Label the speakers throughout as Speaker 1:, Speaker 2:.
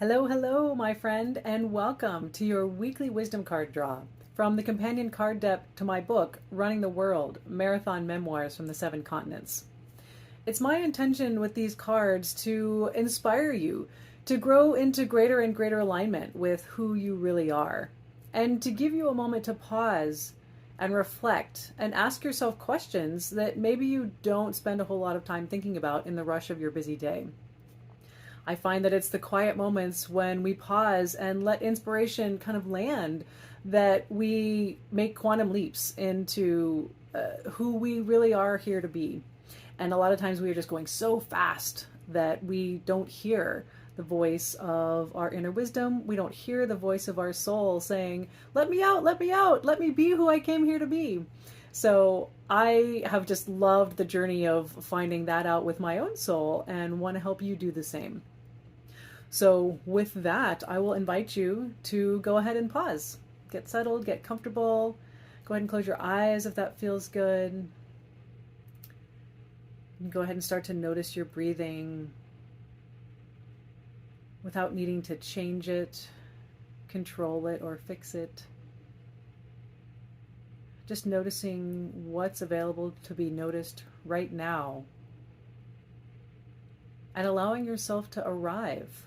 Speaker 1: Hello, hello, my friend, and welcome to your weekly wisdom card draw from the companion card deck to my book, Running the World, Marathon Memoirs from the Seven Continents. It's my intention with these cards to inspire you to grow into greater and greater alignment with who you really are, and to give you a moment to pause and reflect and ask yourself questions that maybe you don't spend a whole lot of time thinking about in the rush of your busy day. I find that it's the quiet moments when we pause and let inspiration kind of land that we make quantum leaps into who we really are here to be. And a lot of times we are just going so fast that we don't hear the voice of our inner wisdom. We don't hear the voice of our soul saying, let me out, let me out, let me be who I came here to be. So I have just loved the journey of finding that out with my own soul and want to help you do the same. So with that, I will invite you to go ahead and pause. Get settled, get comfortable. Go ahead and close your eyes if that feels good. Go ahead and start to notice your breathing without needing to change it, control it, or fix it. Just noticing what's available to be noticed right now and allowing yourself to arrive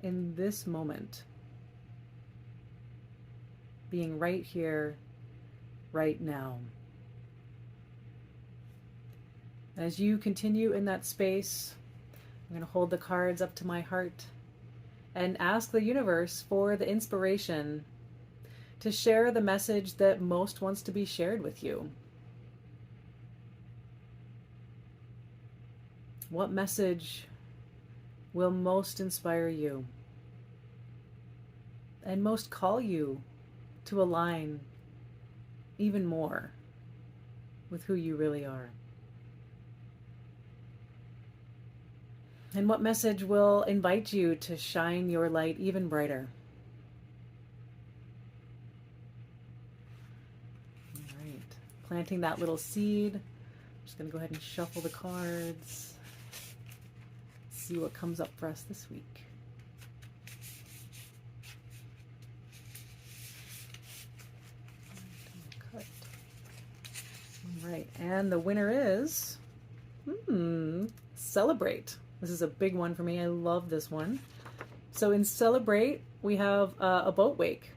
Speaker 1: in this moment, being right here, right now. As you continue in that space, I'm going to hold the cards up to my heart and ask the universe for the inspiration to share the message that most wants to be shared with you. What message will most inspire you and most call you to align even more with who you really are? And what message will invite you to shine your light even brighter? All right, planting that little seed. I'm just going to go ahead and shuffle the cards. See what comes up for us this week. Cut. All right, and the winner is Celebrate. This is a big one for me. I love this one. So in Celebrate, we have a boat wake,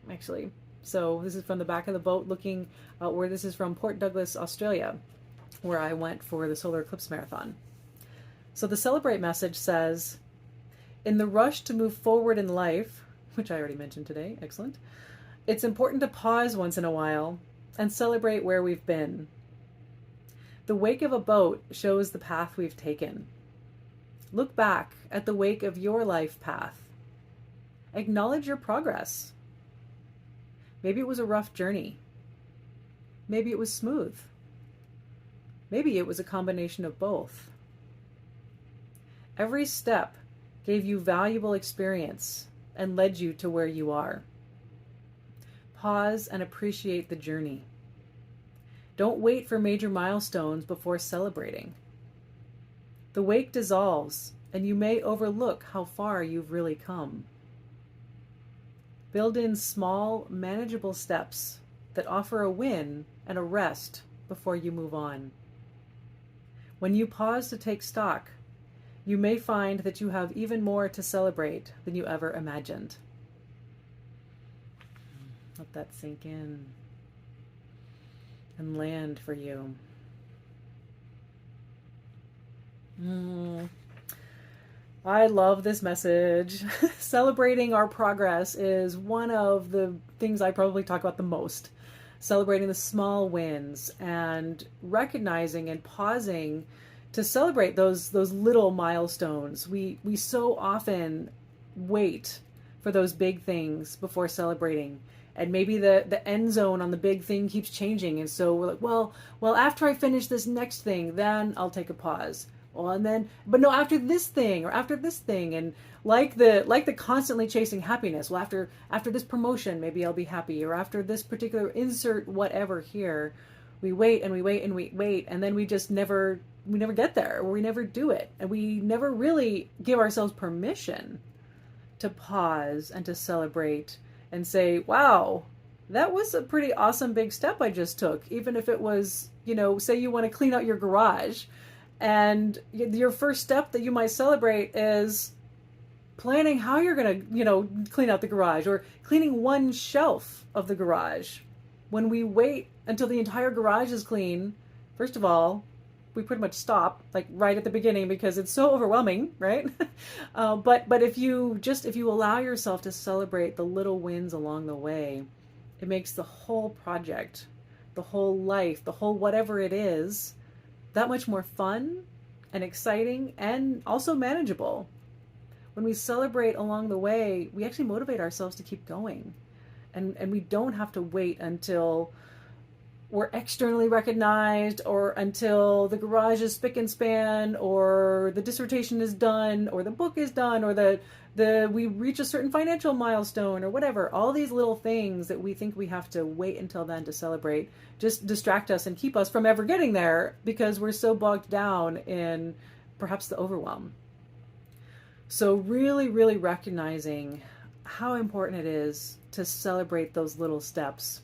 Speaker 1: actually. So this is from the back of the boat looking where this is from Port Douglas, Australia, where I went for the Solar Eclipse Marathon. So the Celebrate message says, in the rush to move forward in life, which I already mentioned today, excellent, it's important to pause once in a while and celebrate where we've been. The wake of a boat shows the path we've taken. Look back at the wake of your life path. Acknowledge your progress. Maybe it was a rough journey. Maybe it was smooth. Maybe it was a combination of both. Every step gave you valuable experience and led you to where you are. Pause and appreciate the journey. Don't wait for major milestones before celebrating. The wake dissolves, and you may overlook how far you've really come. Build in small, manageable steps that offer a win and a rest before you move on. When you pause to take stock, you may find that you have even more to celebrate than you ever imagined. Let that sink in and land for you. I love this message. Celebrating our progress is one of the things I probably talk about the most. Celebrating the small wins and recognizing and pausing to celebrate those little milestones. We so often wait for those big things before celebrating. And maybe the end zone on the big thing keeps changing. And so we're like, well, after I finish this next thing, then I'll take a pause. Well, and then, but no, after this thing or after this thing, and like the constantly chasing happiness. Well, after this promotion, maybe I'll be happy, or after this particular insert whatever here, we wait and we wait and we wait, and then we never get there, or we never do it, and we never really give ourselves permission to pause and to celebrate and say, wow, that was a pretty awesome big step I just took. Even if it was, say you want to clean out your garage, and your first step that you might celebrate is planning how you're going to, clean out the garage, or cleaning one shelf of the garage. When we wait until the entire garage is clean, first of all, we pretty much stop like right at the beginning because it's so overwhelming, right? But if you allow yourself to celebrate the little wins along the way, it makes the whole project, the whole life, the whole whatever it is, that much more fun and exciting and also manageable. When we celebrate along the way, we actually motivate ourselves to keep going. And we don't have to wait until we're externally recognized, or until the garage is spick and span, or the dissertation is done, or the book is done, or we reach a certain financial milestone, or whatever. All these little things that we think we have to wait until then to celebrate just distract us and keep us from ever getting there because we're so bogged down in perhaps the overwhelm. So really, really recognizing how important it is to celebrate those little steps.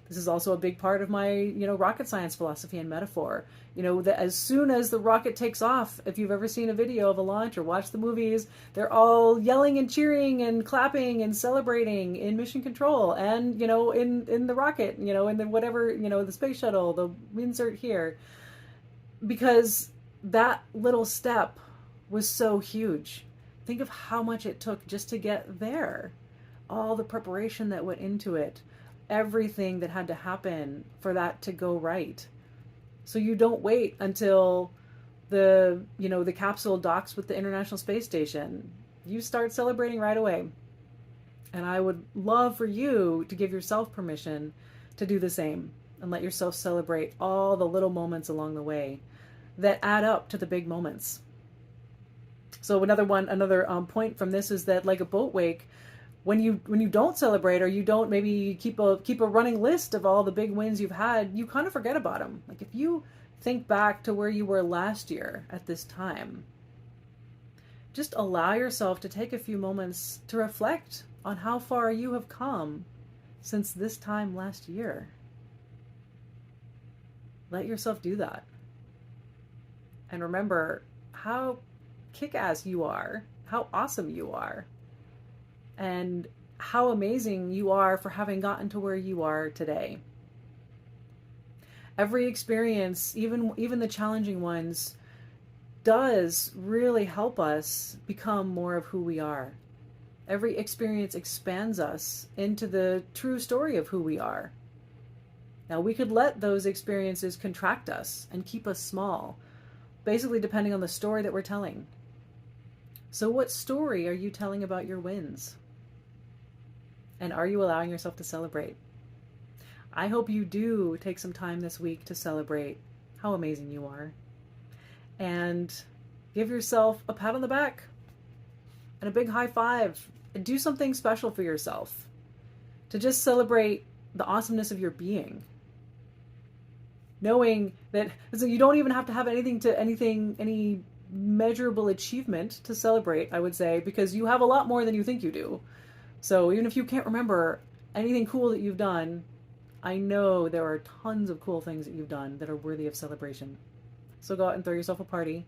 Speaker 1: This is also a big part of my, rocket science philosophy and metaphor. That as soon as the rocket takes off, if you've ever seen a video of a launch or watched the movies, they're all yelling and cheering and clapping and celebrating in mission control and, in the rocket, in the whatever, the space shuttle, the insert here. Because that little step was so huge. Think of how much it took just to get there. All the preparation that went into it. Everything that had to happen for that to go right. So you don't wait until the capsule docks with the International Space Station. You start celebrating right away. And I would love for you to give yourself permission to do the same and let yourself celebrate all the little moments along the way that add up to the big moments. So another point from this is that, like a boat wake, when you don't celebrate, or you don't maybe keep a running list of all the big wins you've had, you kind of forget about them. Like if you think back to where you were last year at this time, just allow yourself to take a few moments to reflect on how far you have come since this time last year. Let yourself do that. And remember how kick-ass you are, how awesome you are, and how amazing you are for having gotten to where you are today. Every experience, even the challenging ones, does really help us become more of who we are. Every experience expands us into the true story of who we are. Now, we could let those experiences contract us and keep us small, basically depending on the story that we're telling. So what story are you telling about your wins? And are you allowing yourself to celebrate? I hope you do take some time this week to celebrate how amazing you are. And give yourself a pat on the back and a big high five. And do something special for yourself to just celebrate the awesomeness of your being. Knowing that so you don't even have to have any measurable achievement to celebrate, I would say, because you have a lot more than you think you do. So even if you can't remember anything cool that you've done, I know there are tons of cool things that you've done that are worthy of celebration. So go out and throw yourself a party.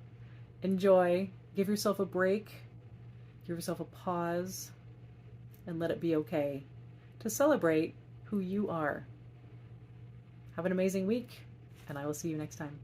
Speaker 1: Enjoy. Give yourself a break. Give yourself a pause. And let it be okay to celebrate who you are. Have an amazing week, and I will see you next time.